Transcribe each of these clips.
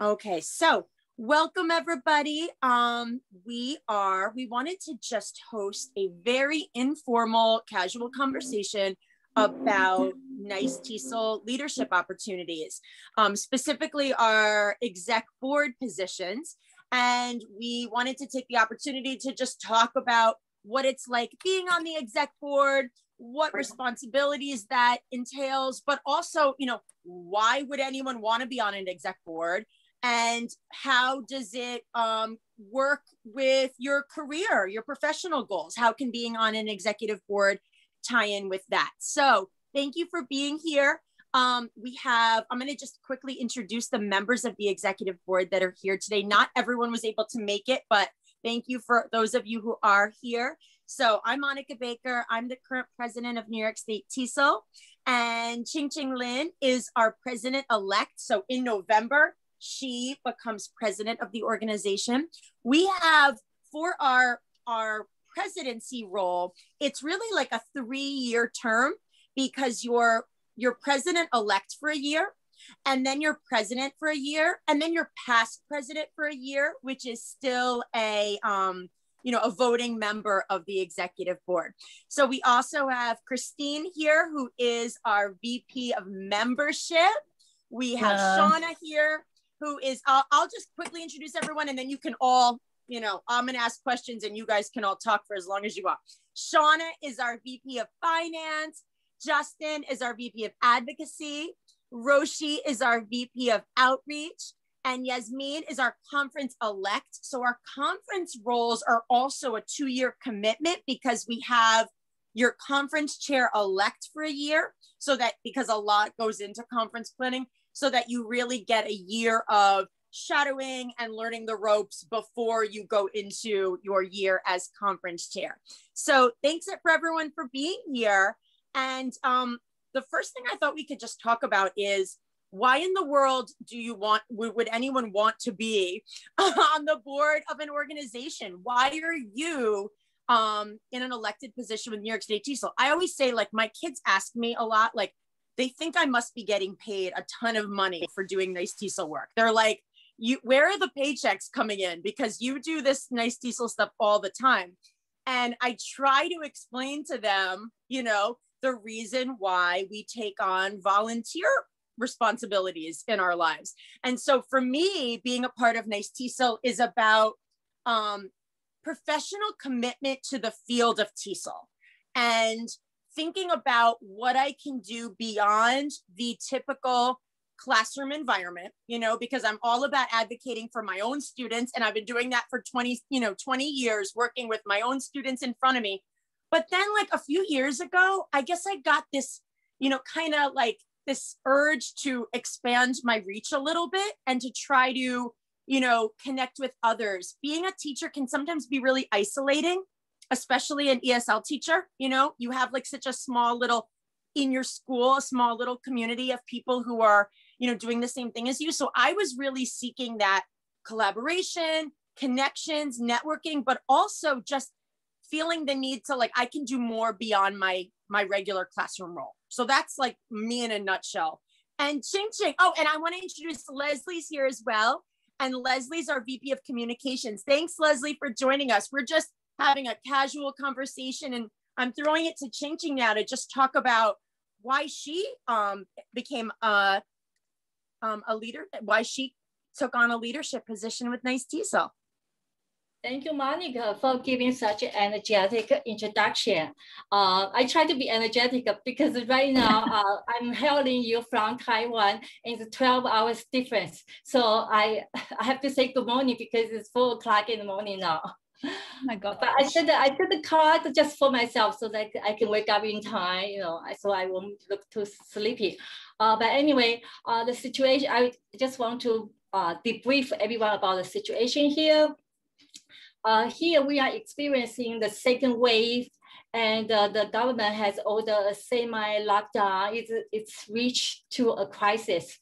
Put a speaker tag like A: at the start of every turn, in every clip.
A: Okay, so welcome everybody. We wanted to just host a very informal, casual conversation about NYS TESOL leadership opportunities, specifically our exec board positions. And we wanted to take the opportunity to just talk about what it's like being on the exec board, what responsibilities that entails, but also, why would anyone want to be on an exec board? And how does it work with your career, your professional goals? How can being on an executive board tie in with that? So thank you for being here. I'm going to just quickly introduce the members of the executive board that are here today. Not everyone was able to make it, but thank you for those of you who are here. So I'm Monica Baker. I'm the current president of New York State TESOL, and Ching Ching Lin is our president-elect. So in November, she becomes president of the organization. We have, for our presidency role, it's really like a 3-year term, because you're president-elect for a year, and then you're president for a year, and then you're past president for a year, which is still a voting member of the executive board. So we also have Christine here, who is our VP of membership. We have Shawnna here, who is, I'll just quickly introduce everyone, and then you can all, I'm going to ask questions and you guys can all talk for as long as you want. Shawnna is our VP of finance. Justin is our VP of advocacy. Roshi is our VP of outreach. And Yasmeen is our conference elect. So our conference roles are also a 2-year commitment, because we have your conference chair elect for a year, so that, because a lot goes into conference planning, so that you really get a year of shadowing and learning the ropes before you go into your year as conference chair. So thanks for everyone for being here. And the first thing I thought we could just talk about is, why in the world would anyone want to be on the board of an organization? Why are you in an elected position with New York State TESOL? I always say, like, my kids ask me a lot, like, they think I must be getting paid a ton of money for doing NYS TESOL work. They're like, where are the paychecks coming in? Because you do this NYS TESOL stuff all the time. And I try to explain to them, the reason why we take on volunteer responsibilities in our lives. And so for me, being a part of NYS TESOL is about professional commitment to the field of TESOL, and thinking about what I can do beyond the typical classroom environment, because I'm all about advocating for my own students. And I've been doing that for 20 years, working with my own students in front of me. But then, like, a few years ago, I guess I got this, kind of like this urge to expand my reach a little bit, and to try to, connect with others. Being a teacher can sometimes be really isolating, especially an ESL teacher. You have like such a small little, in your school, a small little community of people who are, doing the same thing as you. So I was really seeking that collaboration, connections, networking, but also just feeling the need to, like, I can do more beyond my regular classroom role. So that's like me in a nutshell. And Ching Ching, and I want to introduce Lesley's here as well. And Lesley's our VP of communications. Thanks, Lesley, for joining us. We're just having a casual conversation, and I'm throwing it to Ching Ching now to just talk about why she became a leader, why she took on a leadership position with NYS TESOL.
B: Thank you, Monica, for giving such an energetic introduction. I try to be energetic because right now I'm hailing you from Taiwan, and it's 12 hours difference. So I have to say good morning because it's 4 o'clock in the morning now.
C: Oh my God!
B: But I set the clock just for myself so that I can wake up in time, so I won't look too sleepy. But anyway, the situation, I just want to debrief everyone about the situation here. Here we are experiencing the second wave, and the government has ordered a semi-lockdown. It's reached to a crisis.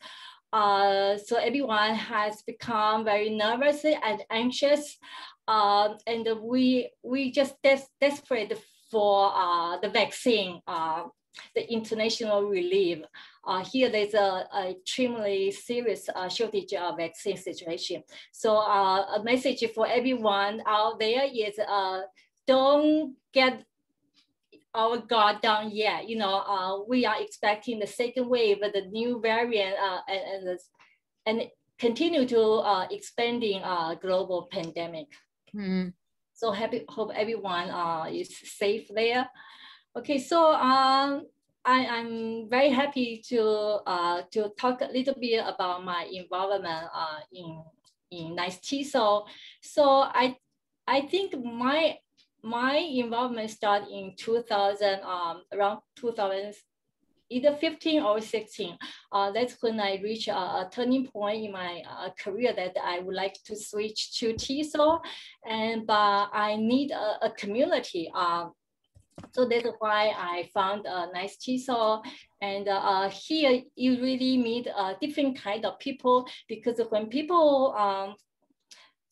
B: So everyone has become very nervous and anxious. And we just desperate for the vaccine the international relief. Here there's a extremely serious shortage of vaccine situation. So a message for everyone out there is don't get our guard down yet. We are expecting the second wave of the new variant and continue to expanding global pandemic.
A: Mm.
B: So hope everyone is safe there. Okay, so I'm very happy to talk a little bit about my involvement in NYS TESOL. So I think my involvement started in 2000, around 2000, either 15 or 16. That's when I reached a turning point in my career that I would like to switch to TESOL, but I need a community. So that's why I found NYS TESOL. And here you really meet different kind of people, because when people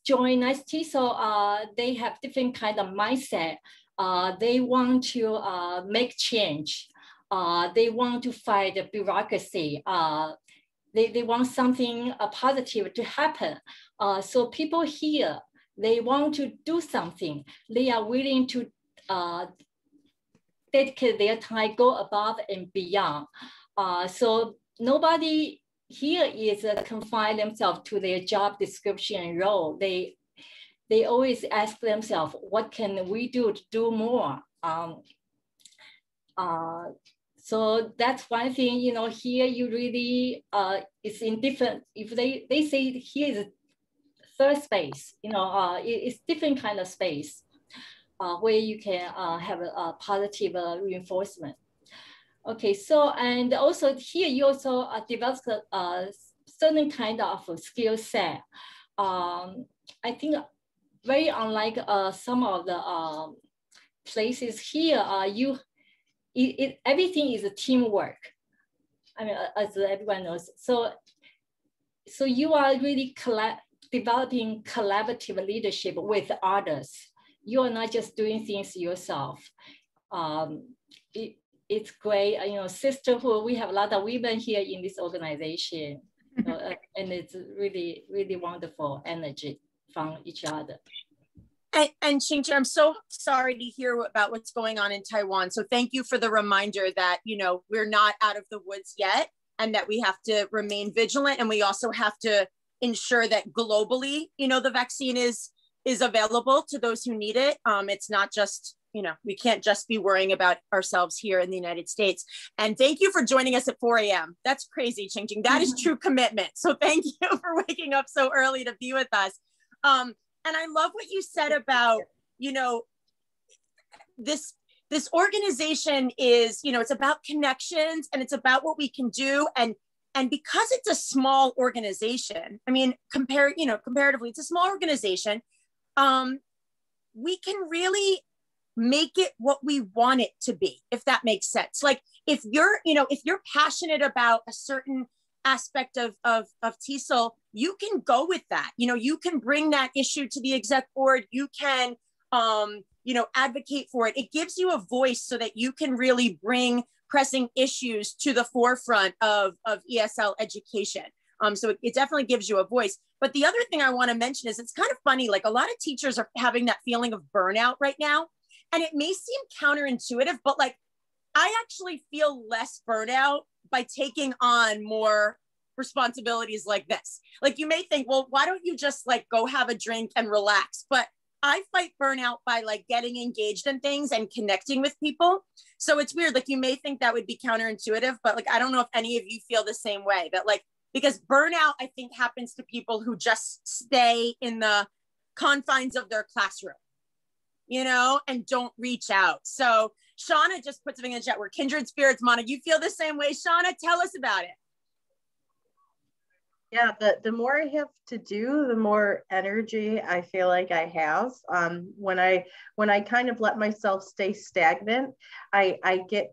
B: join NYS TESOL, they have different kind of mindset. They want to make change. They want to fight the bureaucracy. They want something positive to happen. So people here, they want to do something. They are willing to dedicate their time, go above and beyond. So nobody here is confine themselves to their job description and role. They always ask themselves, what can we do to do more? So that's one thing, here you really, it's in different, if they say here is a third space, it's different kind of space where you can have a positive reinforcement. Okay, so, and also here you also develop a certain kind of skill set. I think very unlike some of the places here, everything is a teamwork. I mean, as everyone knows. So you are really developing collaborative leadership with others. You are not just doing things yourself. It's great, sisterhood. We have a lot of women here in this organization, and it's really, really wonderful energy from each other.
A: And Ching Ching, I'm so sorry to hear about what's going on in Taiwan. So thank you for the reminder that, we're not out of the woods yet, and that we have to remain vigilant. And we also have to ensure that globally, the vaccine is available to those who need it. It's not just, we can't just be worrying about ourselves here in the United States. And thank you for joining us at 4 a.m. That's crazy, Ching Ching. That is true commitment. So thank you for waking up so early to be with us. And I love what you said about, this organization is, it's about connections, and it's about what we can do. And because it's a small organization, I mean, comparatively, it's a small organization. We can really make it what we want it to be, if that makes sense. Like if you're passionate about a certain aspect of TESOL, you can go with that. You can bring that issue to the exec board. You can, advocate for it. It gives you a voice so that you can really bring pressing issues to the forefront of ESL education. So it definitely gives you a voice. But the other thing I want to mention is it's kind of funny, like a lot of teachers are having that feeling of burnout right now. And it may seem counterintuitive, but like, I actually feel less burnout by taking on more responsibilities like this. Like you may think, well, why don't you just like go have a drink and relax? But I fight burnout by like getting engaged in things and connecting with people. So it's weird. Like you may think that would be counterintuitive, but like, I don't know if any of you feel the same way, that like, because burnout, I think, happens to people who just stay in the confines of their classroom, and don't reach out. So Shawnna just put something in the chat. We're kindred spirits, Mana. You feel the same way? Shawnna, tell us about it.
C: Yeah, the more I have to do, the more energy I feel like I have. When I kind of let myself stay stagnant, I get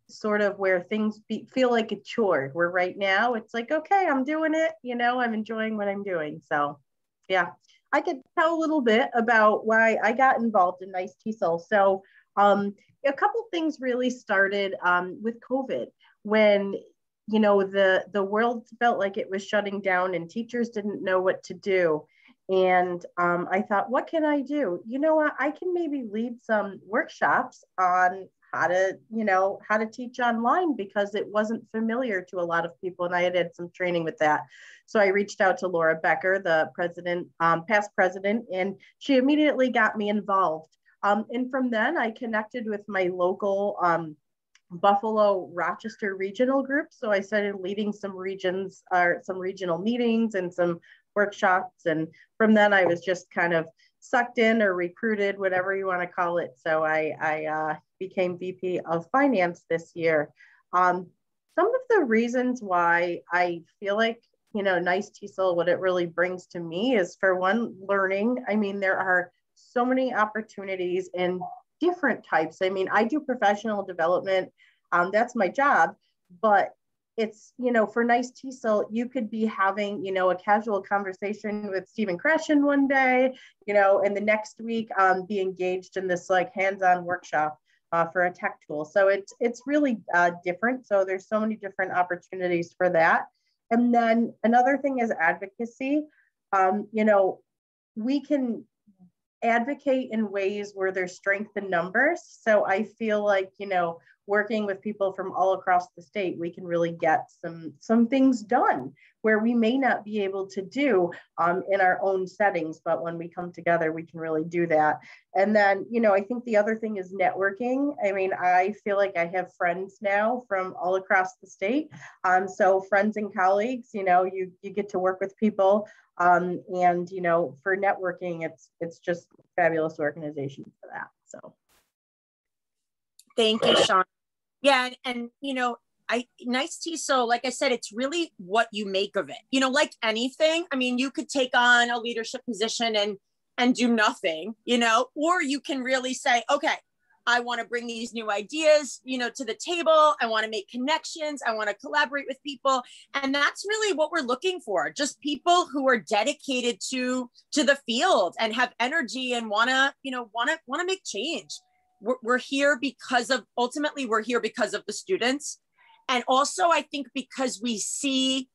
C: sort of where things feel like a chore, where right now it's like, okay, I'm doing it, I'm enjoying what I'm doing. So yeah, I could tell a little bit about why I got involved in NYS TESOL. So A couple things really started with COVID, when the world felt like it was shutting down and teachers didn't know what to do. And I thought, what can I do? You know what? I can maybe lead some workshops on how to teach online, because it wasn't familiar to a lot of people. And I had some training with that. So I reached out to Laura Becker, the president, past president, and she immediately got me involved. And from then I connected with my local Buffalo Rochester regional group. So I started leading some regional meetings and some workshops. And from then I was just kind of sucked in or recruited, whatever you want to call it. So I became VP of Finance this year. Some of the reasons why I feel like, NYS TESOL, what it really brings to me is, for one, learning. I mean, there are so many opportunities in different types. I mean, I do professional development. That's my job, but it's, for NYS TESOL, you could be having, a casual conversation with Stephen Krashen one day, and the next week be engaged in this like hands-on workshop for a tech tool. So it's really different. So there's so many different opportunities for that. And then another thing is advocacy. We can advocate in ways where there's strength in numbers. So I feel like, working with people from all across the state, we can really get some things done where we may not be able to do in our own settings, but when we come together, we can really do that. And then, I think the other thing is networking. I mean, I feel like I have friends now from all across the state. So friends and colleagues, you get to work with people. And, for networking, it's just a fabulous organization for that. So.
A: Thank you, Shawn. Yeah, and NYS TESOL, like I said, it's really what you make of it. Like anything, I mean, you could take on a leadership position and do nothing, or you can really say, okay, I want to bring these new ideas, to the table. I want to make connections. I want to collaborate with people. And that's really what we're looking for. Just people who are dedicated to the field and have energy and want to make change. We're here ultimately we're here because of the students. And also I think because we see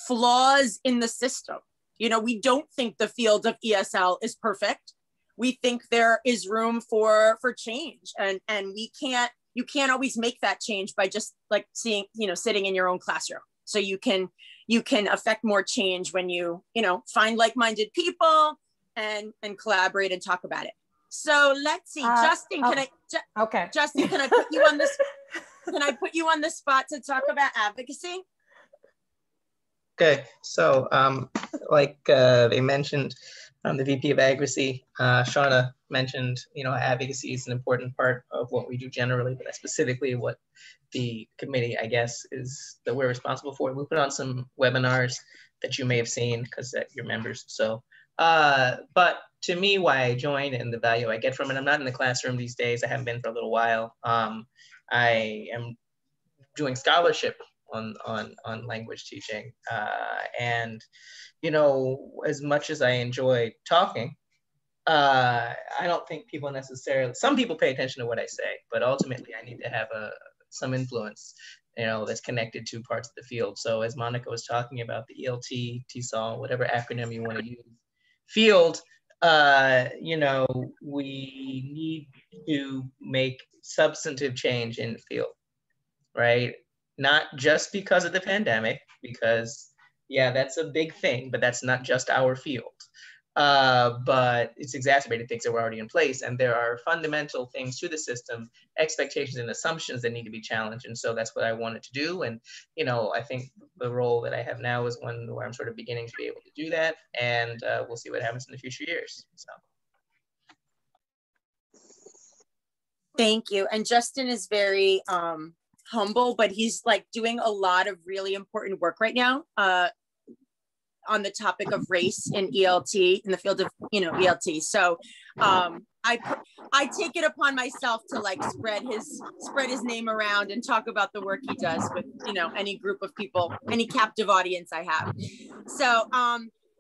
A: flaws in the system. We don't think the field of ESL is perfect. We think there is room for change, and you can't always make that change by just like sitting in your own classroom. So you can affect more change when you find like-minded people and collaborate and talk about it. So let's see, Justin,
D: okay.
A: Justin, can I put you on this? Can I put you on the spot to talk about advocacy?
E: Okay, so like they mentioned, the VP of Advocacy, Shawnna mentioned, advocacy is an important part of what we do generally, but that's specifically what the committee, I guess, is that we're responsible for. We put on some webinars that you may have seen because you're members. So, but to me, why I joined and the value I get from it, I'm not in the classroom these days. I haven't been for a little while. I am doing scholarship on language teaching. And, as much as I enjoy talking, I don't think people necessarily, some people pay attention to what I say, but ultimately I need to have some influence, that's connected to parts of the field. So as Monica was talking about the ELT, TESOL, whatever acronym you want to use, field, we need to make substantive change in the field, right? Not just because of the pandemic, because yeah, that's a big thing, but that's not just our field. But it's exacerbated things that were already in place. And there are fundamental things to the system, expectations and assumptions that need to be challenged. And so that's what I wanted to do. And, I think the role that I have now is one where I'm sort of beginning to be able to do that. And we'll see what happens in the future years. So.
A: Thank you. And Justin is very humble, but he's like doing a lot of really important work right now on the topic of race in ELT, in the field of ELT. So I take it upon myself to like spread his name around and talk about the work he does with any group of people, any captive audience I have. So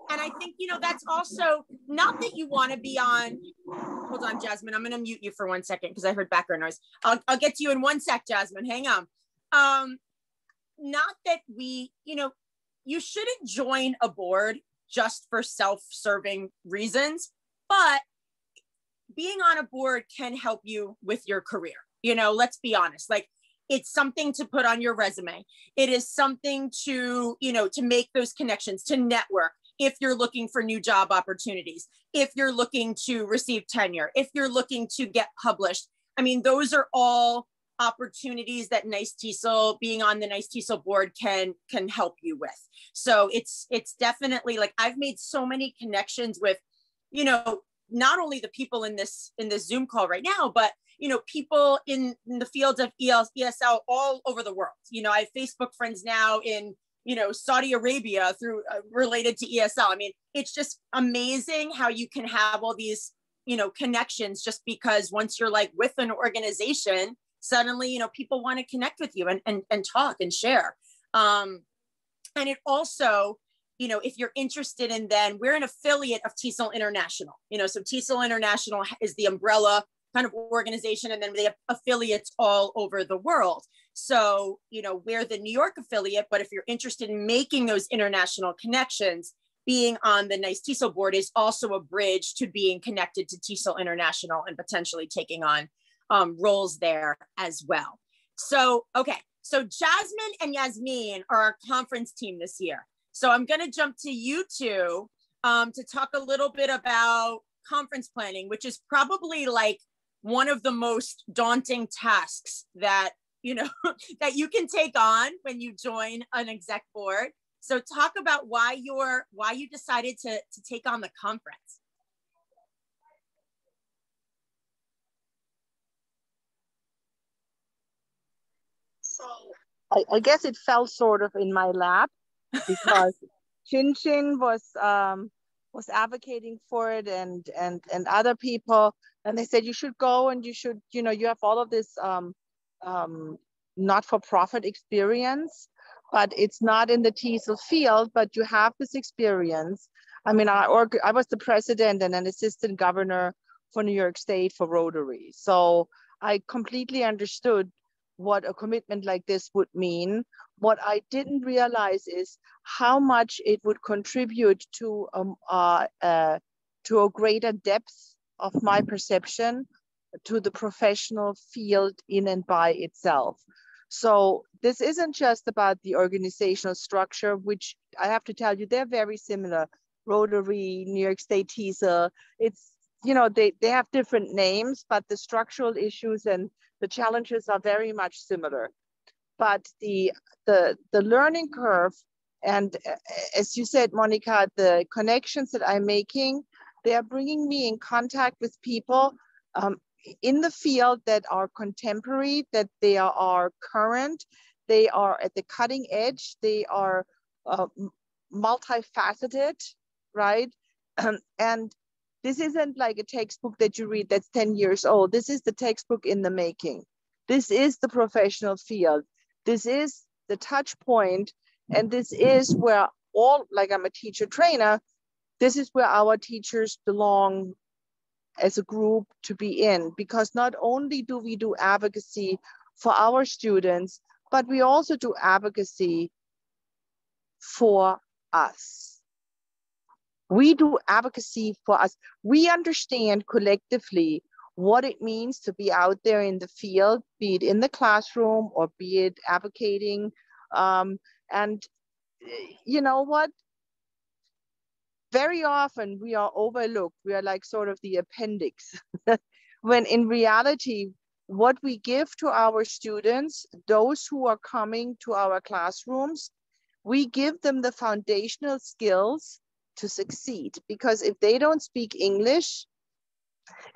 A: And I think, you know, that's also not that you want to be on, hold on, Jasmine, I'm going to mute you for 1 second because I heard background noise. I'll get to you in 1 sec, Jasmine, hang on. Not that we, you know, you shouldn't join a board just for self-serving reasons, but being on a board can help you with your career. You know, let's be honest, like it's something to put on your resume. It is something to, you know, to make those connections, to network. If you're looking for new job opportunities, if you're looking to receive tenure, if you're looking to get published. I mean, those are all opportunities that NYS TESOL, being on the NYS TESOL board can help you with. So it's definitely like, I've made so many connections with, you know, not only the people in this Zoom call right now, but, you know, people in the field of ESL all over the world. You know, I have Facebook friends now in, you know, Saudi Arabia through related to ESL. I mean, it's just amazing how you can have all these, you know, connections just because once you're like with an organization, suddenly, you know, people want to connect with you and talk and share. And it also, you know, if you're interested in, then we're an affiliate of TESOL International, you know, so TESOL International is the umbrella kind of organization, and then they have affiliates all over the world. So, you know, we're the New York affiliate, but if you're interested in making those international connections, being on the NYS TESOL board is also a bridge to being connected to TESOL International and potentially taking on roles there as well. So, okay, so Jasmine and Yasmeen are our conference team this year. So I'm going to jump to you two to talk a little bit about conference planning, which is probably like one of the most daunting tasks that, you know, that you can take on when you join an exec board. So talk about why you decided to take on the conference.
C: So I guess it fell sort of in my lap because Ching Ching was advocating for it and other people, and they said you should go and you should, you know, you have all of this not-for-profit experience, but it's not in the TESOL field, but you have this experience. I mean, I was the president and an assistant governor for New York State for Rotary. So I completely understood what a commitment like this would mean. What I didn't realize is how much it would contribute to a greater depth of my perception to the professional field in and by itself. So this isn't just about the organizational structure, which I have to tell you, they're very similar. Rotary, New York State TESOL, it's, you know, they have different names, but the structural issues and the challenges are very much similar. But the learning curve, and as you said, Monica, the connections that I'm making, they are bringing me in contact with people in the field that are contemporary, that they are current, they are at the cutting edge, they are multifaceted, right? And this isn't like a textbook that you read that's 10 years old. This is the textbook in the making. This is the professional field. This is the touch point. And this is where all, like I'm a teacher trainer, this is where our teachers belong as a group to be in, because not only do we do advocacy for our students, but we also do advocacy for us. We do advocacy for us. We understand collectively what it means to be out there in the field, be it in the classroom or be it advocating. And you know what? Very often we are overlooked. We are like sort of the appendix. When in reality, what we give to our students, those who are coming to our classrooms, we give them the foundational skills to succeed. Because if they don't speak English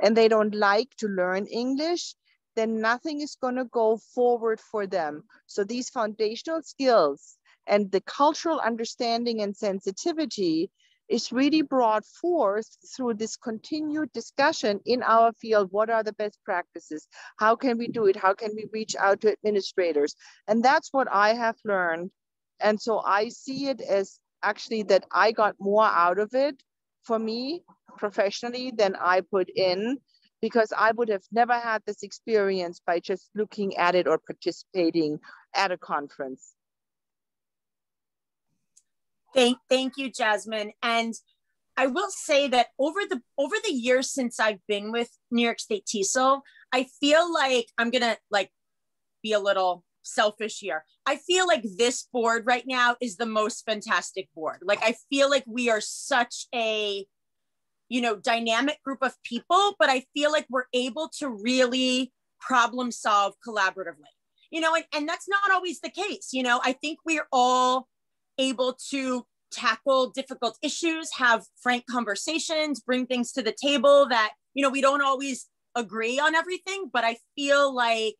C: and they don't like to learn English, then nothing is going to go forward for them. So these foundational skills and the cultural understanding and sensitivity is really brought forth through this continued discussion in our field. What are the best practices? How can we do it? How can we reach out to administrators? And that's what I have learned. And so I see it as
D: actually that I got more out of it for me professionally than I put in, because I would have never had this experience by just looking at it or participating at a conference.
A: Thank you, Jasmin. And I will say that over the years since I've been with New York State TESOL, I feel like I'm gonna like be a little selfish here. I feel like this board right now is the most fantastic board. Like I feel like we are such a, you know, dynamic group of people, but I feel like we're able to really problem solve collaboratively, you know, and that's not always the case. You know, I think we're all able to tackle difficult issues, have frank conversations, bring things to the table that, you know, we don't always agree on everything, but I feel like,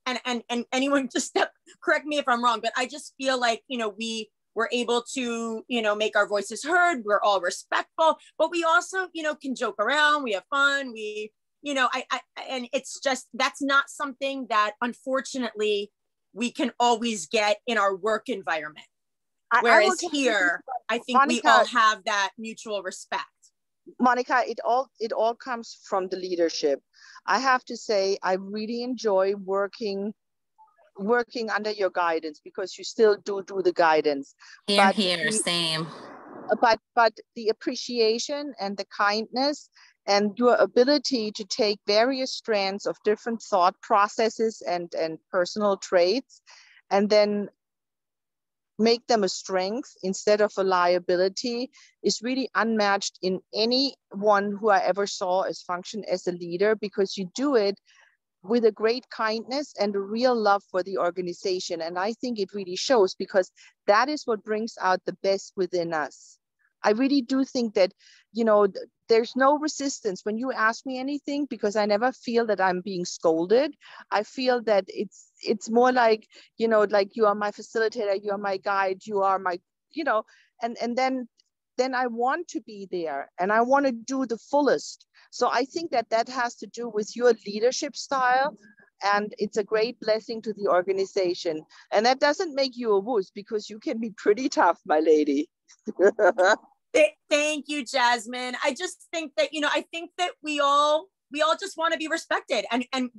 A: and anyone just correct me if I'm wrong, but I just feel like, you know, we were able to, you know, make our voices heard. We're all respectful, but we also, you know, can joke around. We have fun. We, you know, and it's just, that's not something that unfortunately we can always get in our work environment. Whereas here, I think Monica, we all have that mutual respect.
D: Monica, it all comes from the leadership. I have to say, I really enjoy working under your guidance, because you still do the guidance.
F: Same.
D: But the appreciation and the kindness and your ability to take various strands of different thought processes and personal traits, and then make them a strength instead of a liability, is really unmatched in anyone who I ever saw as function as a leader, because you do it with a great kindness and a real love for the organization. And I think it really shows, because that is what brings out the best within us. I really do think that, you know, there's no resistance when you ask me anything, because I never feel that I'm being scolded. I feel that it's more like, you know, like you are my facilitator, you are my guide, you are my, you know, and then I want to be there and I want to do the fullest. So I think that has to do with your leadership style, and it's a great blessing to the organization. And that doesn't make you a wuss, because you can be pretty tough, my lady.
A: Thank you, Jasmin. I just think that, you know, I think that we all just want to be respected, and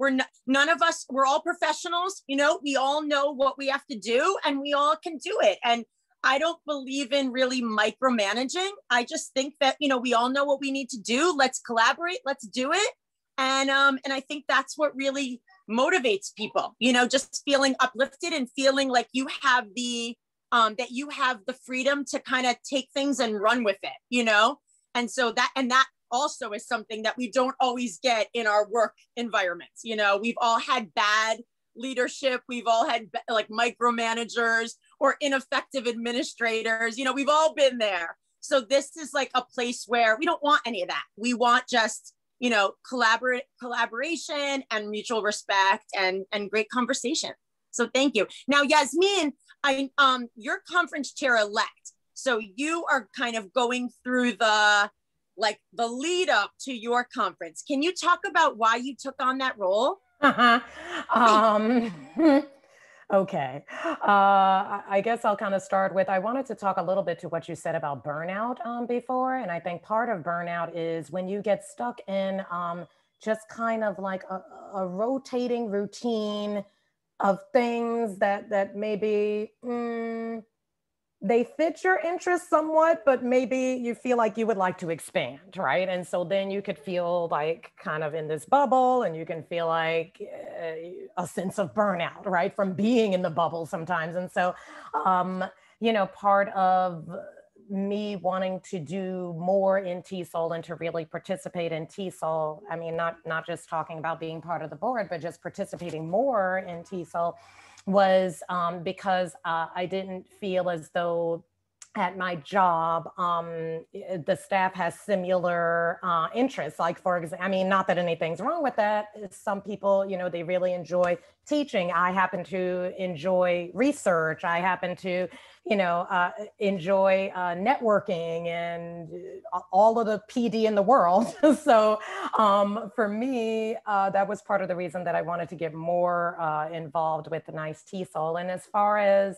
A: none of us, we're all professionals, you know, we all know what we have to do and we all can do it. And I don't believe in really micromanaging. I just think that, you know, we all know what we need to do. Let's collaborate, let's do it. And I think that's what really motivates people, you know, just feeling uplifted and feeling like you have the that you have the freedom to kind of take things and run with it, you know? And so that also is something that we don't always get in our work environments. You know, we've all had bad leadership. We've all had like micromanagers or ineffective administrators. You know, we've all been there. So this is like a place where we don't want any of that. We want just, you know, collaboration and mutual respect and great conversation. So thank you. Now, Yasmeen, you're conference chair elect. So you are kind of going through the lead up to your conference. Can you talk about why you took on that role?
G: Okay. I guess I'll kind of start with, I wanted to talk a little bit to what you said about burnout before. And I think part of burnout is when you get stuck in just kind of like a rotating routine of things that maybe they fit your interests somewhat, but maybe you feel like you would like to expand, right? And so then you could feel like kind of in this bubble, and you can feel like a sense of burnout, right? From being in the bubble sometimes. And so, you know, part of me wanting to do more in TESOL and to really participate in TESOL, I mean, not just talking about being part of the board, but just participating more in TESOL, was because I didn't feel as though at my job, the staff has similar interests. Like, for example, I mean, not that anything's wrong with that. Some people, you know, they really enjoy teaching. I happen to enjoy research. I happen to, you know, enjoy networking and all of the PD in the world. So for me, that was part of the reason that I wanted to get more involved with the NYS TESOL. And as far as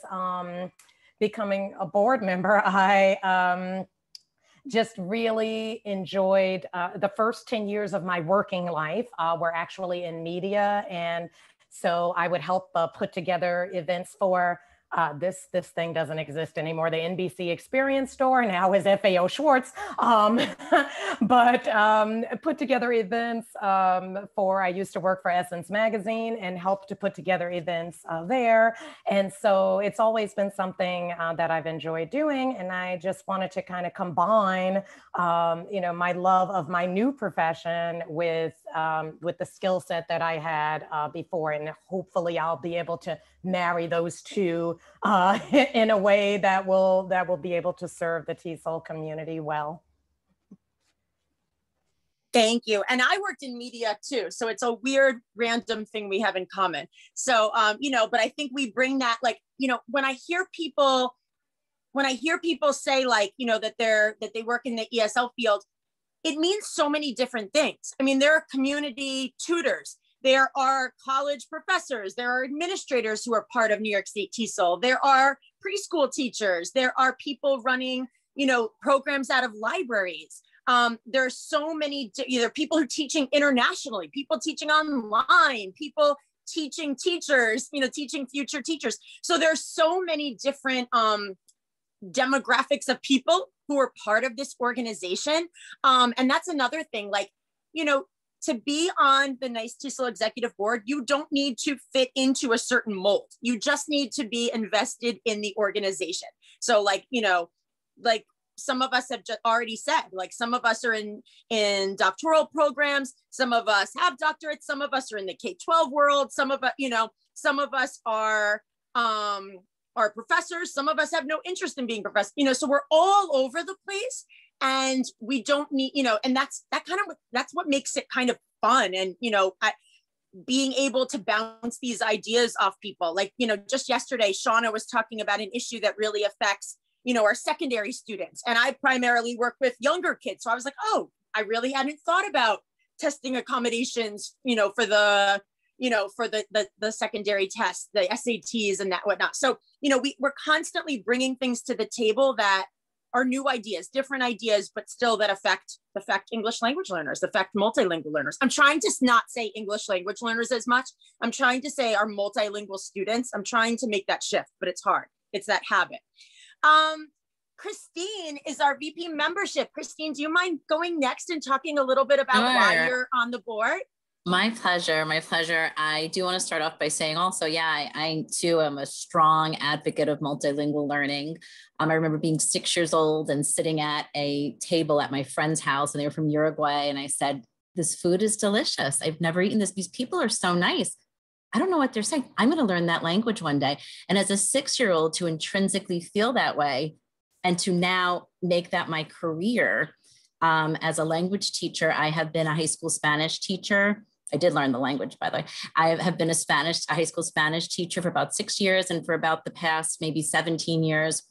G: becoming a board member, I just really enjoyed the first 10 years of my working life were actually in media. And so I would help put together events for this thing doesn't exist anymore. The NBC Experience Store now is FAO Schwartz, but put together events I used to work for Essence Magazine and helped to put together events there. And so it's always been something that I've enjoyed doing. And I just wanted to kind of combine, my love of my new profession with the skill set that I had before. And hopefully I'll be able to marry those two in a way that will be able to serve the TESOL community well.
A: Thank you. And I worked in media too. So it's a weird, random thing we have in common. So, but I think we bring that, like, when I hear people say like, that they work in the ESL field, it means so many different things. I mean, there are community tutors. There are college professors. There are administrators who are part of New York State TESOL. There are preschool teachers. There are people running, programs out of libraries. There are so many, either people who are teaching internationally, people teaching online, people teaching teachers, teaching future teachers. So there are so many different demographics of people who are part of this organization. And that's another thing, like, to be on the NYS TESOL executive board, you don't need to fit into a certain mold. You just need to be invested in the organization. So like, like some of us have just already said, like some of us are in doctoral programs, some of us have doctorates, some of us are in the K-12 world, some of us are professors, some of us have no interest in being professors, so we're all over the place. And we don't need, and that's what makes it kind of fun. And, being able to bounce these ideas off people. Like, just yesterday, Shawnna was talking about an issue that really affects, our secondary students. And I primarily work with younger kids. So I was like, oh, I really hadn't thought about testing accommodations, for the, for the secondary tests, the SATs and that whatnot. So, we're constantly bringing things to the table that are new ideas, different ideas, but still that affect English language learners, affect multilingual learners. I'm trying to not say English language learners as much. I'm trying to say our multilingual students. I'm trying to make that shift, but it's hard. It's that habit. Christine is our VP membership. Christine, do you mind going next and talking a little bit about why you're on the board?
F: My pleasure. My pleasure. I do want to start off by saying also, I too am a strong advocate of multilingual learning. I remember being 6 years old and sitting at a table at my friend's house, and they were from Uruguay. And I said, this food is delicious. I've never eaten this. These people are so nice. I don't know what they're saying. I'm going to learn that language one day. And as a 6-year-old, to intrinsically feel that way and to now make that my career as a language teacher, I have been a high school Spanish teacher. I did learn the language, by the way. I have been a high school Spanish teacher for about 6 years. And for about the past maybe 17 years,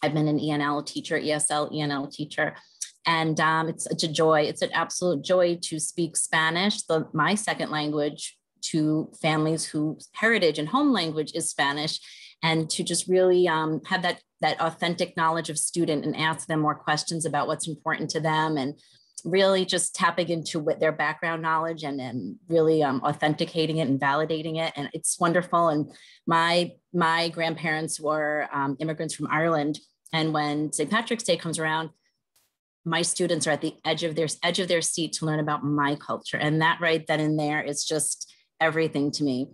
F: I've been an ESL ENL teacher. And it's a joy. It's an absolute joy to speak Spanish, my second language, to families whose heritage and home language is Spanish, and to just really have that authentic knowledge of student and ask them more questions about what's important to them, and really just tapping into what their background knowledge and really authenticating it and validating it. And it's wonderful. And my grandparents were immigrants from Ireland. And when St. Patrick's Day comes around, my students are at the edge of their seat to learn about my culture. And that right then and there is just everything to me.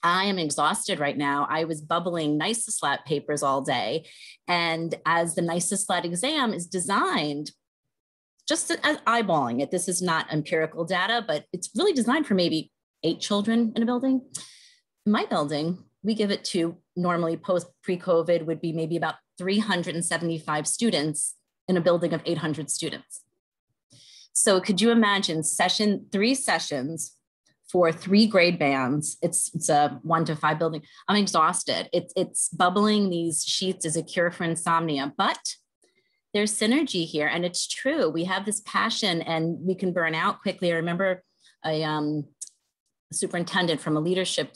F: I am exhausted right now. I was bubbling NYSSLAT papers all day. And as the NYSSLAT exam is designed, just as eyeballing it, this is not empirical data, but it's really designed for maybe 8 children in a building. In my building, we give it to normally pre-COVID would be maybe about 375 students in a building of 800 students. So could you imagine 3 sessions for 3 grade bands? It's a 1 to 5 building. I'm exhausted. It's bubbling these sheets as a cure for insomnia, but there's synergy here. And it's true. We have this passion and we can burn out quickly. I remember a superintendent from a leadership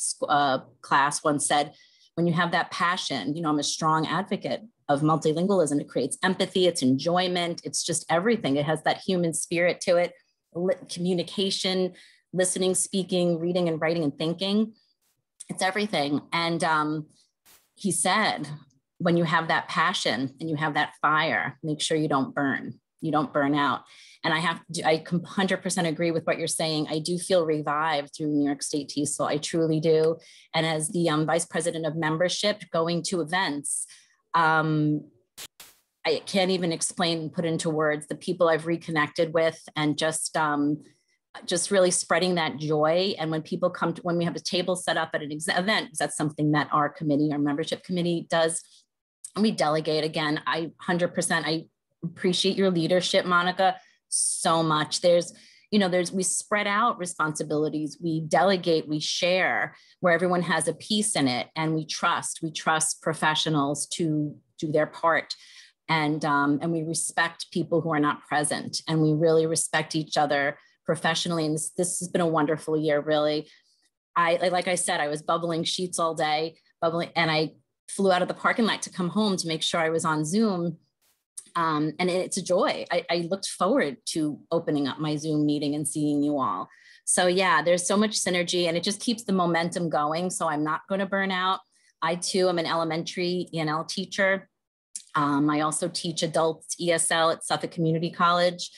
F: class once said, when you have that passion, you know, I'm a strong advocate of multilingualism. It creates empathy, it's enjoyment, it's just everything. It has that human spirit to it, communication, listening, speaking, reading and writing and thinking. It's everything. And he said, when you have that passion and you have that fire, make sure you don't burn out. And I 100% agree with what you're saying. I do feel revived through New York State TESOL. I truly do. And as the Vice President of Membership, going to events, I can't even explain and put into words the people I've reconnected with, and just really spreading that joy. And when people come to, when we have a table set up at an event, because that's something that our committee, our membership committee does, and we delegate. Again, I 100%, I appreciate your leadership, Monica, so much. We spread out responsibilities, we delegate, we share where everyone has a piece in it, and we trust professionals to do their part. And we respect people who are not present, and we really respect each other professionally. And this has been a wonderful year, really. Like I said, I was bubbling sheets all day, and I flew out of the parking lot to come home to make sure I was on Zoom. And it's a joy. I looked forward to opening up my Zoom meeting and seeing you all. So yeah, there's so much synergy, and it just keeps the momentum going. So I'm not going to burn out. I too am an elementary ENL teacher. I also teach adults ESL at Suffolk Community College.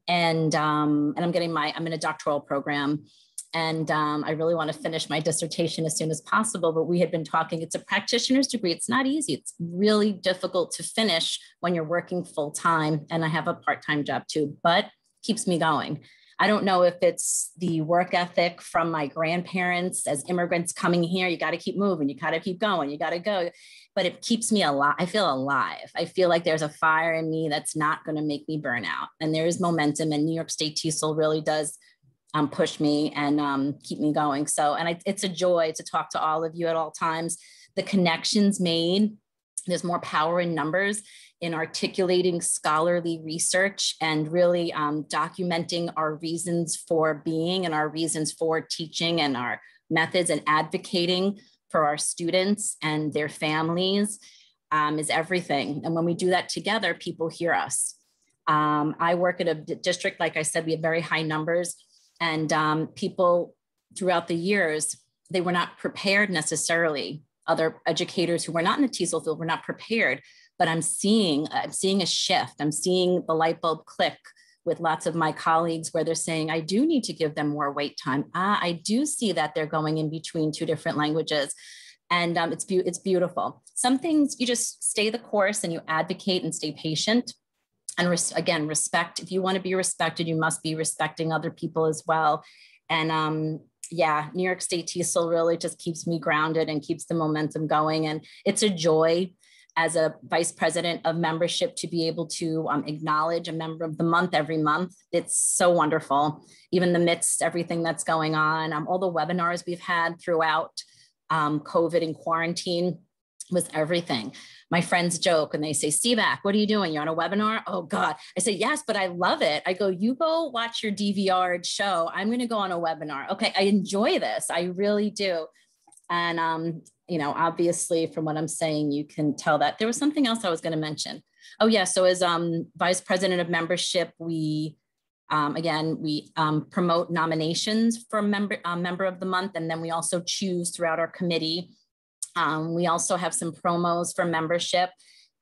F: And I'm in a doctoral program. And I really want to finish my dissertation as soon as possible, but we had been talking, it's a practitioner's degree. It's not easy. It's really difficult to finish when you're working full time. And I have a part-time job too, but keeps me going. I don't know if it's the work ethic from my grandparents as immigrants coming here. You got to keep moving. You got to keep going. You got to go. But it keeps me alive. I feel alive. I feel like there's a fire in me that's not going to make me burn out. And there is momentum, and New York State TESOL really does push me and keep me going. So, and it's a joy to talk to all of you at all times. The connections made, there's more power in numbers, in articulating scholarly research and really documenting our reasons for being and our reasons for teaching and our methods, and advocating for our students and their families is everything. And when we do that together, people hear us. I work at a district, like I said, we have very high numbers, and people throughout the years, they were not prepared necessarily. Other educators who were not in the TESOL field were not prepared, but I'm seeing a shift. I'm seeing the light bulb click with lots of my colleagues where they're saying, I do need to give them more wait time. I do see that they're going in between two different languages. And it's beautiful. Some things you just stay the course and you advocate and stay patient. And again, respect. If you want to be respected, you must be respecting other people as well. And yeah, New York State TESOL really just keeps me grounded and keeps the momentum going. And it's a joy as a vice president of membership to be able to acknowledge a member of the month every month. It's so wonderful, even amidst everything that's going on. All the webinars we've had throughout COVID and quarantine was everything. My friends joke and they say, Seebach, what are you doing? You're on a webinar? Oh God. I say, yes, but I love it. I go, you go watch your DVR show. I'm going to go on a webinar. Okay. I enjoy this. I really do. And, you know, obviously from what I'm saying, you can tell that there was something else I was going to mention. Oh yeah. So as vice president of membership, we, again, we promote nominations for member of the month. And then we also choose throughout our committee. We also have some promos for membership,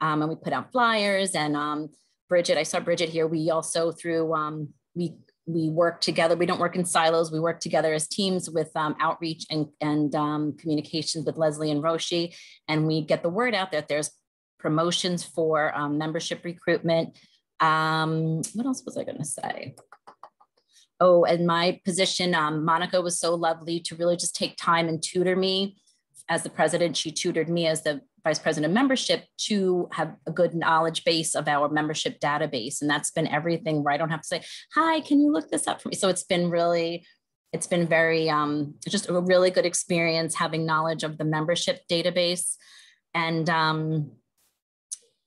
F: and we put out flyers. And Bridget, I saw Bridget here. We also through we work together. We don't work in silos. We work together as teams with outreach and communications with Lesley and Roshi, and we get the word out that there's promotions for membership recruitment. What else was I going to say? Oh, and my position, Monica was so lovely to really just take time and tutor me. As the president, she tutored me as the vice president of membership to have a good knowledge base of our membership database. And that's been everything where I don't have to say, hi, can you look this up for me? So it's been very, just a really good experience having knowledge of the membership database. And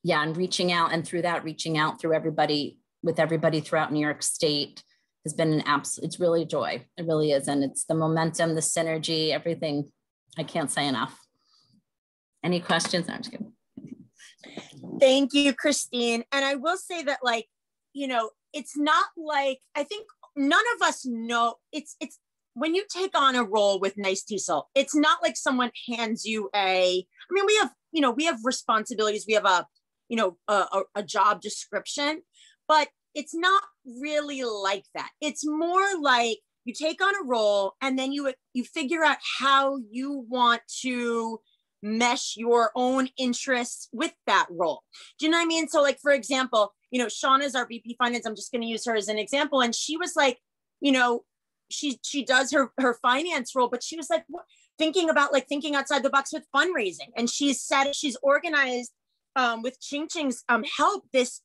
F: yeah, and reaching out, and through that, reaching out through everybody, with everybody throughout New York State has been an absolute, it's really a joy. It really is. And it's the momentum, the synergy, everything. I can't say enough. Any questions? No, I'm just kidding.
A: Thank you, Christine. And I will say that, like, you know, it's not like, I think none of us know, it's when you take on a role with NYS TESOL, it's not like someone hands you I mean, we have, you know, we have responsibilities, we have a job description, but it's not really like that. It's more like you take on a role and then you figure out how you want to mesh your own interests with that role. Do you know what I mean? So like, for example, you know, Shawnna's our VP Finance. I'm just going to use her as an example. And she was like, you know, she does her finance role, but she was like thinking outside the box with fundraising. And she's organized with Ching Ching's help this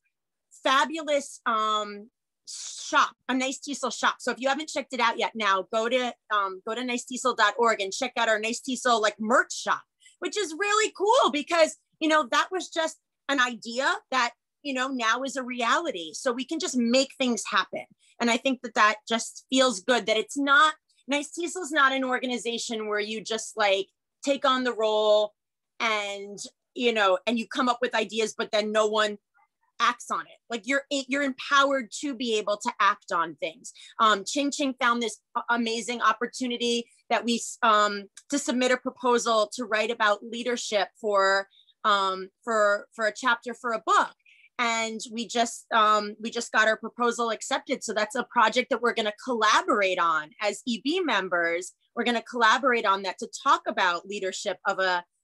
A: fabulous shop, a NYS TESOL shop. So if you haven't checked it out yet, now go to nystesol.org and check out our NYS TESOL like merch shop, which is really cool because, you know, that was just an idea that, you know, now is a reality. So we can just make things happen. And I think that just feels good that it's not, NYS TESOL is not an organization where you just like take on the role and, you know, and you come up with ideas, but then no one acts on it. Like you're empowered to be able to act on things. Ching Ching found this amazing opportunity that we to submit a proposal to write about leadership for a chapter for a book. And we just got our proposal accepted. So that's a project that we're going to collaborate on as EB members. We're going to collaborate on that to talk about leadership of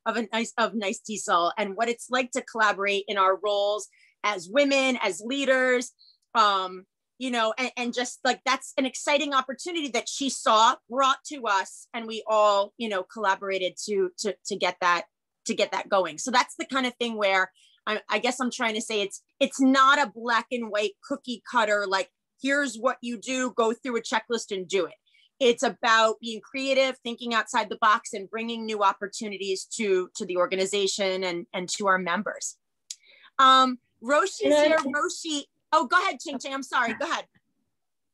A: NYS TESOL and what it's like to collaborate in our roles as women, as leaders, you know, and just like, that's an exciting opportunity that she saw, brought to us, and we all, you know, collaborated to get that going. So that's the kind of thing where I guess I'm trying to say it's not a black and white cookie cutter, like, here's what you do, go through a checklist and do it. It's about being creative, thinking outside the box, and bringing new opportunities to the organization and to our members. Roshi's here. Roshi, oh, go ahead, Ching Ching. I'm sorry. Go ahead.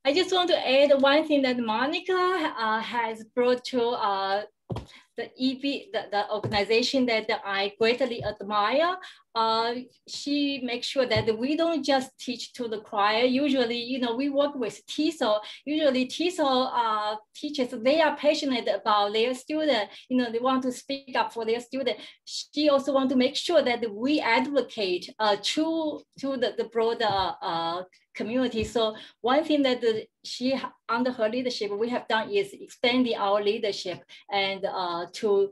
B: I just want to add one thing that Monica has brought to the EB, the organization that I greatly admire. She makes sure that we don't just teach to the choir. Usually, you know, we work with TESOL. Usually TESOL teachers, they are passionate about their student. You know, they want to speak up for their student. She also wants to make sure that we advocate to the broader community. So one thing that she, under her leadership, we have done is extending our leadership and to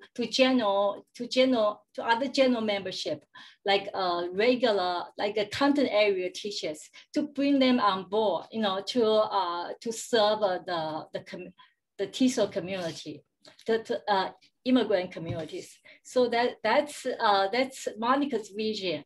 B: other general membership, like regular, like a content area teachers, to bring them on board, you know, to serve the TESOL community, the immigrant communities. So that's Monica's vision.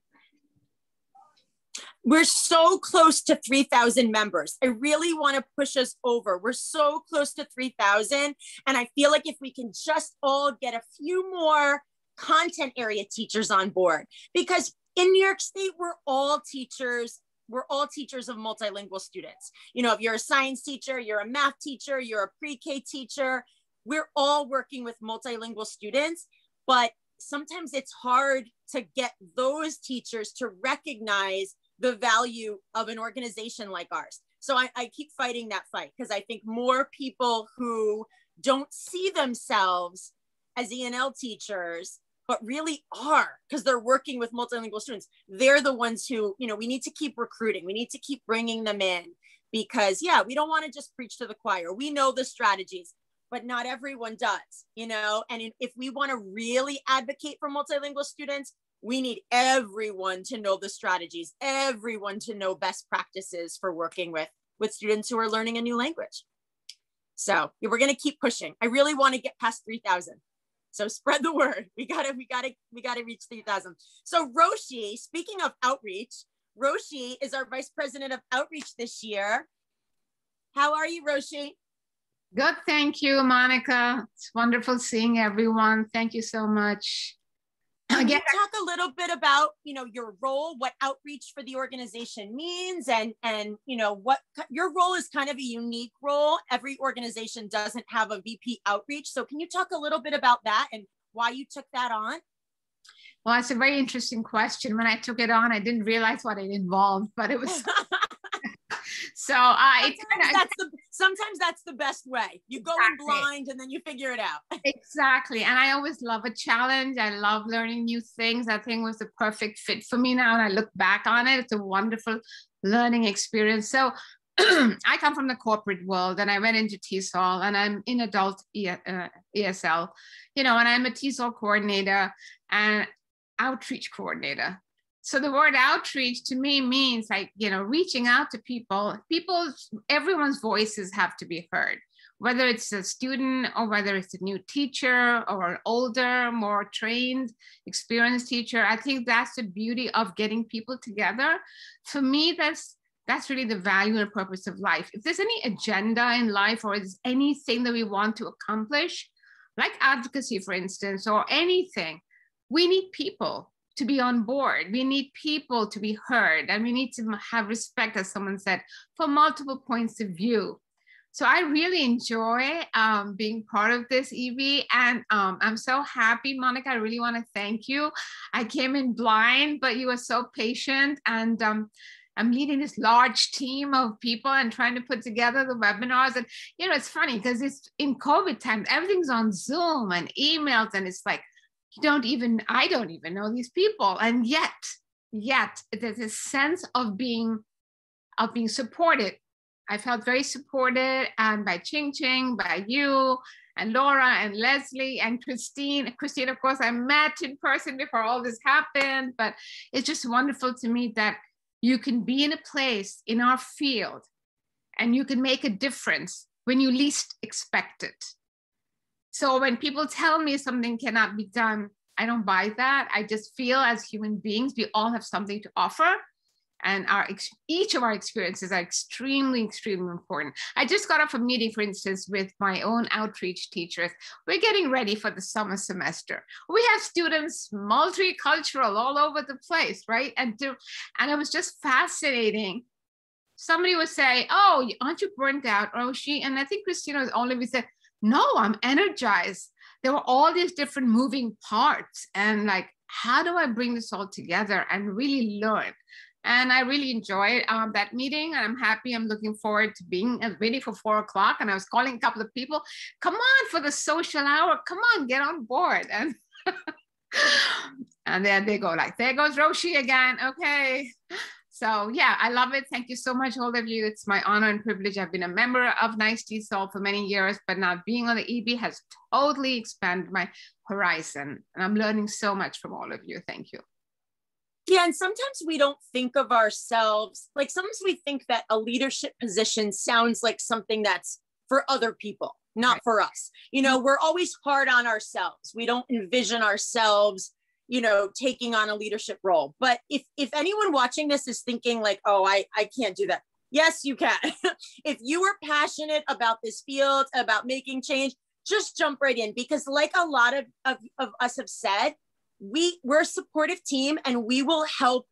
A: We're so close to 3,000 members. I really want to push us over. We're so close to 3,000. And I feel like if we can just all get a few more content area teachers on board, because in New York State, we're all teachers of multilingual students. You know, if you're a science teacher, you're a math teacher, you're a pre-K teacher, we're all working with multilingual students, but sometimes it's hard to get those teachers to recognize the value of an organization like ours. So I keep fighting that fight, because I think more people who don't see themselves as ENL teachers, but really are, because they're working with multilingual students, they're the ones who, you know, we need to keep recruiting. We need to keep bringing them in, because yeah, we don't want to just preach to the choir. We know the strategies, but not everyone does, you know? And if we want to really advocate for multilingual students, we need everyone to know the strategies, everyone to know best practices for working with students who are learning a new language. So we're going to keep pushing. I really want to get past 3,000. So spread the word. We gotta reach 3,000. So Roshi, speaking of outreach, Roshi is our Vice President of Outreach this year. How are you, Roshi?
H: Good, thank you, Monica. It's wonderful seeing everyone. Thank you so much.
A: Can you talk a little bit about, you know, your role, what outreach for the organization means, and you know, what your role is kind of a unique role. Every organization doesn't have a VP outreach. So can you talk a little bit about that and why you took that on?
H: Well, that's a very interesting question. When I took it on, I didn't realize what it involved, but it was so
A: sometimes that's the best way. You go in blind and then you figure it out.
H: Exactly. And I always love a challenge. I love learning new things. I think it was the perfect fit for me now. And I look back on it, it's a wonderful learning experience. So I come from the corporate world and I went into TESOL and I'm in adult ESL, you know, and I'm a TESOL coordinator and outreach coordinator. So the word outreach to me means like, you know, reaching out to people, everyone's voices have to be heard, whether it's a student or whether it's a new teacher or an older, more trained, experienced teacher. I think that's the beauty of getting people together. For me, that's really the value and purpose of life. If there's any agenda in life or is anything that we want to accomplish, like advocacy, for instance, or anything, we need people to be on board. We need people to be heard, and we need to have respect, as someone said, for multiple points of view. So I really enjoy being part of this, Evie, and I'm so happy, Monica. I really want to thank you. I came in blind, but you were so patient, and I'm leading this large team of people and trying to put together the webinars. And, you know, it's funny because it's in COVID times, everything's on Zoom and emails, and it's like, I don't even know these people. And yet there's a sense of being supported. I felt very supported, and by Ching Ching, by you and Laura and Lesley and Christine. Christine, of course, I met in person before all this happened, but it's just wonderful to me that you can be in a place in our field and you can make a difference when you least expect it. So when people tell me something cannot be done, I don't buy that. I just feel as human beings, we all have something to offer, and each of our experiences are extremely, extremely important. I just got off a meeting, for instance, with my own outreach teachers. We're getting ready for the summer semester. We have students multicultural all over the place, right? And it was just fascinating. Somebody would say, "Oh, aren't you burnt out, Roshi?" And I think Christina was only said, "No, I'm energized." There were all these different moving parts, and like, how do I bring this all together and really learn? And I really enjoyed that meeting, and I'm happy. I'm looking forward to being ready for 4 o'clock. And I was calling a couple of people, "Come on for the social hour. Come on, get on board." And and then they go like, "There goes Roshi again." Okay. So yeah, I love it. Thank you so much, all of you. It's my honor and privilege. I've been a member of NYS TESOL for many years, but now being on the EB has totally expanded my horizon. And I'm learning so much from all of you. Thank you.
A: Yeah, and sometimes we don't think of ourselves, like sometimes we think that a leadership position sounds like something that's for other people, not for us. You know, we're always hard on ourselves. We don't envision ourselves, you know, taking on a leadership role. But if anyone watching this is thinking like, "Oh, I can't do that." Yes, you can. If you are passionate about this field, about making change, just jump right in, because like a lot of us have said, we're a supportive team, and we will help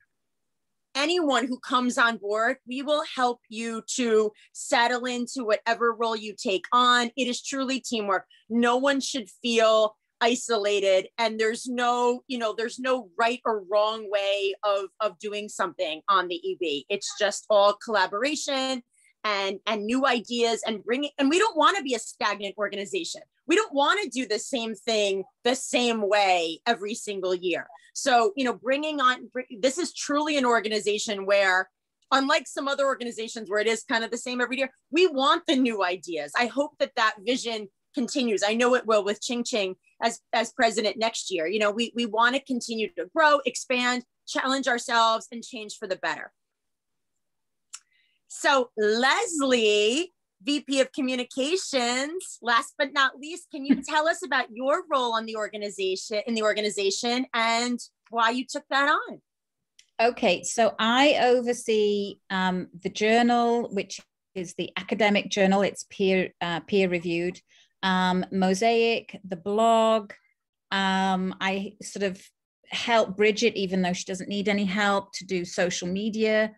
A: anyone who comes on board. We will help you to settle into whatever role you take on. It is truly teamwork. No one should feel isolated, and there's no right or wrong way of doing something on the EB. It's just all collaboration and new ideas, and we don't want to be a stagnant organization. We don't want to do the same thing the same way every single year. So, you know, this is truly an organization where, unlike some other organizations where it is kind of the same every year, we want the new ideas. I hope that vision continues. I know it will with Ching Ching as president next year. You know, we want to continue to grow, expand, challenge ourselves, and change for the better. So Lesley, VP of Communications, last but not least, can you tell us about your role in the organization and why you took that on?
I: Okay, so I oversee the journal, which is the academic journal. It's peer reviewed. Mosaic, the blog. I sort of help Bridget, even though she doesn't need any help, to do social media,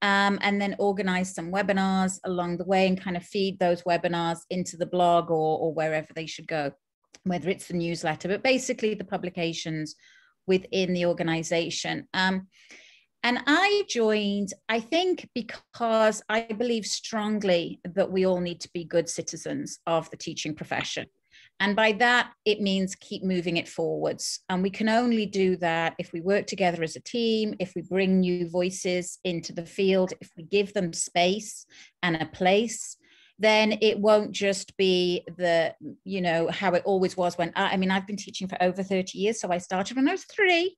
I: and then organize some webinars along the way and kind of feed those webinars into the blog or wherever they should go, whether it's the newsletter, but basically the publications within the organization. And I joined, I think, because I believe strongly that we all need to be good citizens of the teaching profession. And by that, it means keep moving it forwards. And we can only do that if we work together as a team, if we bring new voices into the field, if we give them space and a place. Then it won't just be the, you know, how it always was when, I mean, I've been teaching for over 30 years. So I started when I was 3.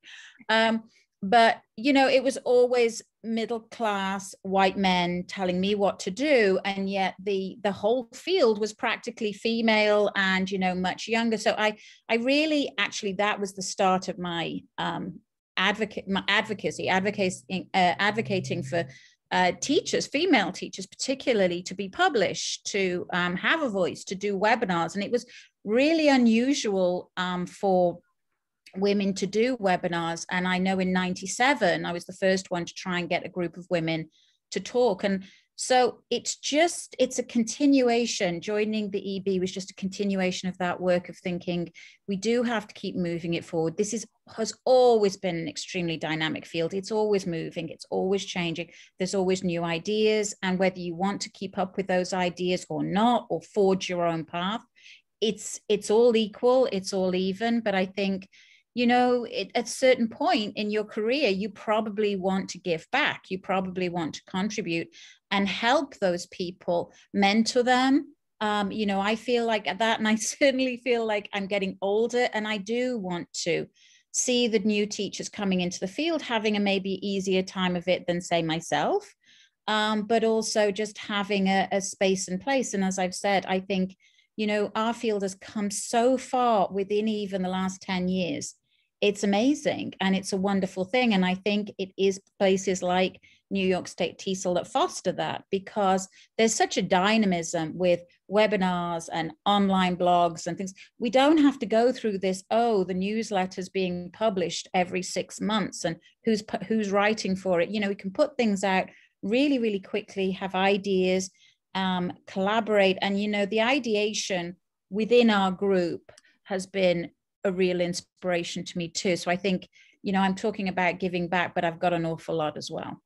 I: But, you know, it was always middle class white men telling me what to do. And yet the whole field was practically female and, you know, much younger. So I really, actually, that was the start of my advocating for teachers, female teachers particularly, to be published, to have a voice, to do webinars. And it was really unusual for women to do webinars. And I know in '97, I was the first one to try and get a group of women to talk. And so it's a continuation. Joining the EB was just a continuation of that work of thinking, we do have to keep moving it forward. This has always been an extremely dynamic field. It's always moving, it's always changing. There's always new ideas. And whether you want to keep up with those ideas or not, or forge your own path, it's all equal, it's all even. But I think, you know, at a certain point in your career, you probably want to give back. You probably want to contribute and help those people, mentor them. You know, I feel like that, and I certainly feel like I'm getting older, and I do want to see the new teachers coming into the field having a maybe easier time of it than, say, myself, but also just having a space and place. And as I've said, I think, you know, our field has come so far within even the last 10 years. It's amazing and it's a wonderful thing. And I think it is places like New York State TESOL that foster that, because there's such a dynamism with webinars and online blogs and things. We don't have to go through this, oh, the newsletter's being published every 6 months and who's writing for it. You know, we can put things out really, really quickly, have ideas, collaborate. And, you know, the ideation within our group has been a real inspiration to me too. So I think, you know, I'm talking about giving back, but I've got an awful lot as well.